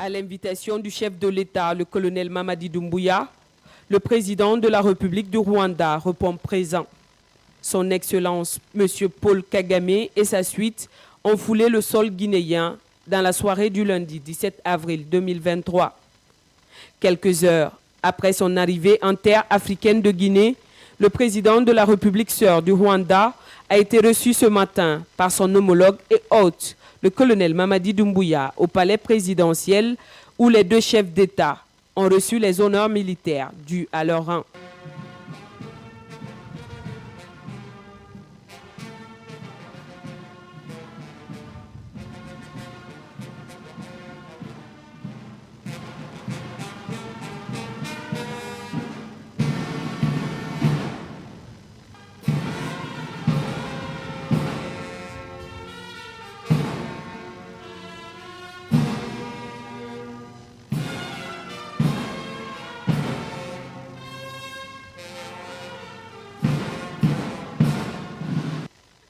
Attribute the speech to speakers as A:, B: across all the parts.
A: À l'invitation du chef de l'État, le colonel Mamadi Doumbouya, le président de la République du Rwanda répond présent. Son Excellence, M. Paul Kagame et sa suite ont foulé le sol guinéen dans la soirée du lundi 17 avril 2023. Quelques heures après son arrivée en terre africaine de Guinée, le président de la République sœur du Rwanda a été reçu ce matin par son homologue et hôte, le colonel Mamadi Doumbouya, au palais présidentiel où les deux chefs d'État ont reçu les honneurs militaires dus à leur rang.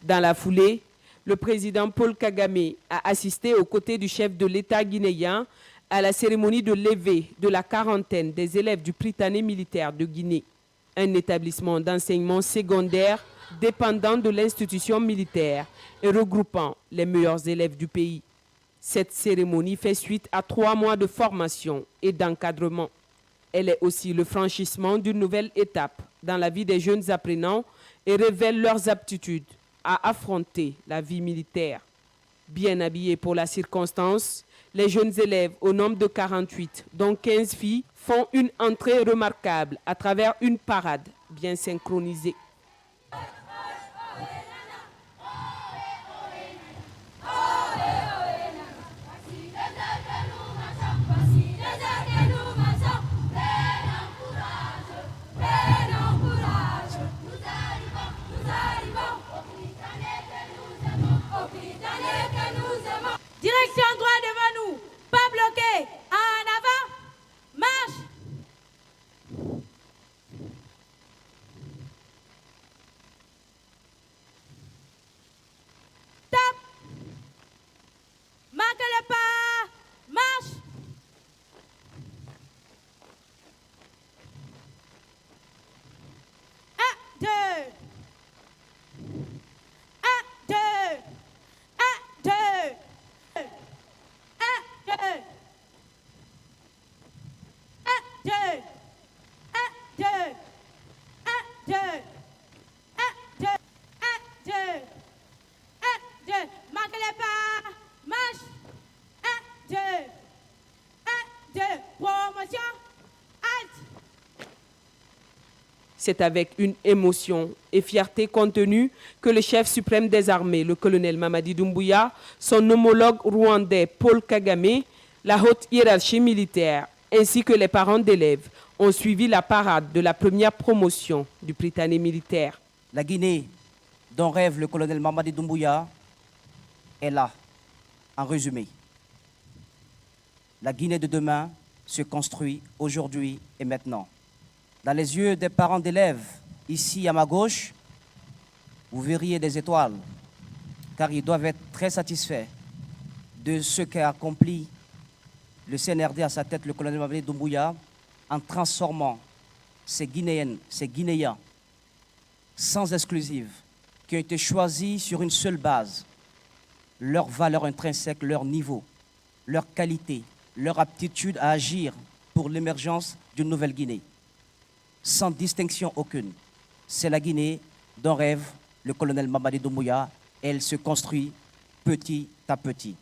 A: Dans la foulée, le président Paul Kagame a assisté aux côtés du chef de l'État guinéen à la cérémonie de levée de la quarantaine des élèves du Prytanée militaire de Guinée, un établissement d'enseignement secondaire dépendant de l'institution militaire et regroupant les meilleurs élèves du pays. Cette cérémonie fait suite à 3 mois de formation et d'encadrement. Elle est aussi le franchissement d'une nouvelle étape dans la vie des jeunes apprenants et révèle leurs aptitudes à affronter la vie militaire. Bien habillés pour la circonstance, les jeunes élèves au nombre de 48, dont 15 filles, font une entrée remarquable à travers une parade bien synchronisée.
B: Direction droit devant nous, pas bloqué, en avant, marche. Top. Marque le pas, marche. Un, deux. Un, deux. Un, deux.
A: C'est avec une émotion et fierté contenue que le chef suprême des armées, le colonel Mamadi Doumbouya, son homologue rwandais Paul Kagame, la haute hiérarchie militaire, ainsi que les parents d'élèves, ont suivi la parade de la première promotion du Prytanée militaire.
C: La Guinée, dont rêve le colonel Mamadi Doumbouya, est là, en résumé. La Guinée de demain se construit aujourd'hui et maintenant. Dans les yeux des parents d'élèves, ici à ma gauche, vous verriez des étoiles, car ils doivent être très satisfaits de ce qu'a accompli le CNRD à sa tête, le colonel Mamadi Doumbouya, en transformant ces Guinéennes, ces Guinéens, sans exclusive, qui ont été choisis sur une seule base, leur valeur intrinsèque, leur niveau, leur qualité, leur aptitude à agir pour l'émergence d'une nouvelle Guinée, sans distinction aucune. C'est la Guinée dont rêve le colonel Mamadi Doumbouya. Elle se construit petit à petit.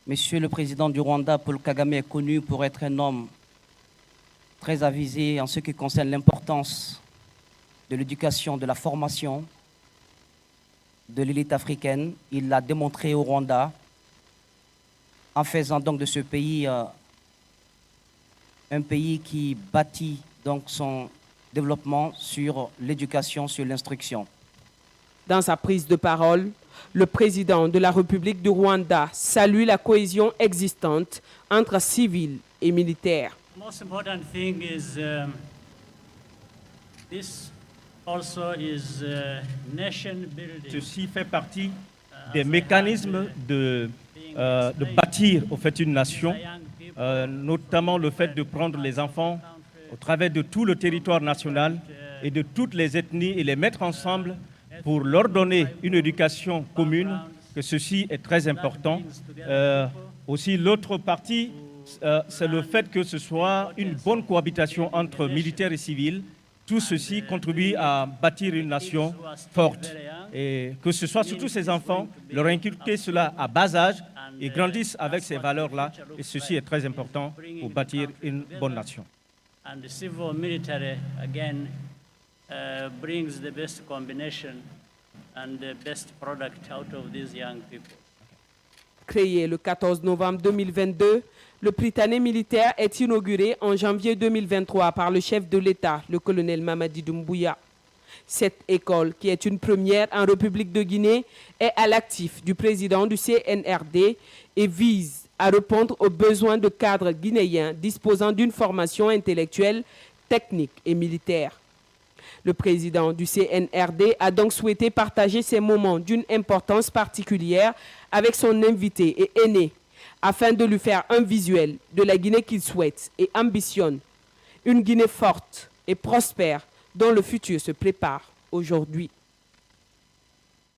C: Monsieur le Président du Rwanda, Paul Kagame, est connu pour être un homme très avisé en ce qui concerne l'importance de l'éducation, de la formation de l'élite africaine. Il l'a démontré au Rwanda en faisant donc de ce pays un pays qui bâtit donc son développement sur l'éducation, sur l'instruction.
A: Dans sa prise de parole, le président de la République du Rwanda salue la cohésion existante entre civils et militaires.
D: The most important thing is this Ceci fait partie des mécanismes de bâtir au fait une nation, notamment le fait de prendre les enfants au travers de tout le territoire national et de toutes les ethnies et les mettre ensemble pour leur donner une éducation commune, que ceci est très important. Aussi, l'autre partie, c'est le fait que ce soit une bonne cohabitation entre militaires et civils. Tout ceci contribue à bâtir une nation forte. Et que ce soit surtout ces enfants, leur inculquer cela à bas âge et grandissent avec ces valeurs-là. Et ceci est très important pour bâtir une bonne nation.
E: And the civil military again brings the best combination and the best product out of these young people.
A: Créé le 14 novembre 2022, le Prytanée militaire est inauguré en janvier 2023 par le chef de l'État, le colonel Mamadi Doumbouya. Cette école, qui est une première en République de Guinée, est à l'actif du président du CNRD et vise à répondre aux besoins de cadres guinéens disposant d'une formation intellectuelle, technique et militaire. Le président du CNRD a donc souhaité partager ces moments d'une importance particulière avec son invité et aîné, afin de lui faire un visuel de la Guinée qu'il souhaite et ambitionne. Une Guinée forte et prospère dont le futur se prépare aujourd'hui.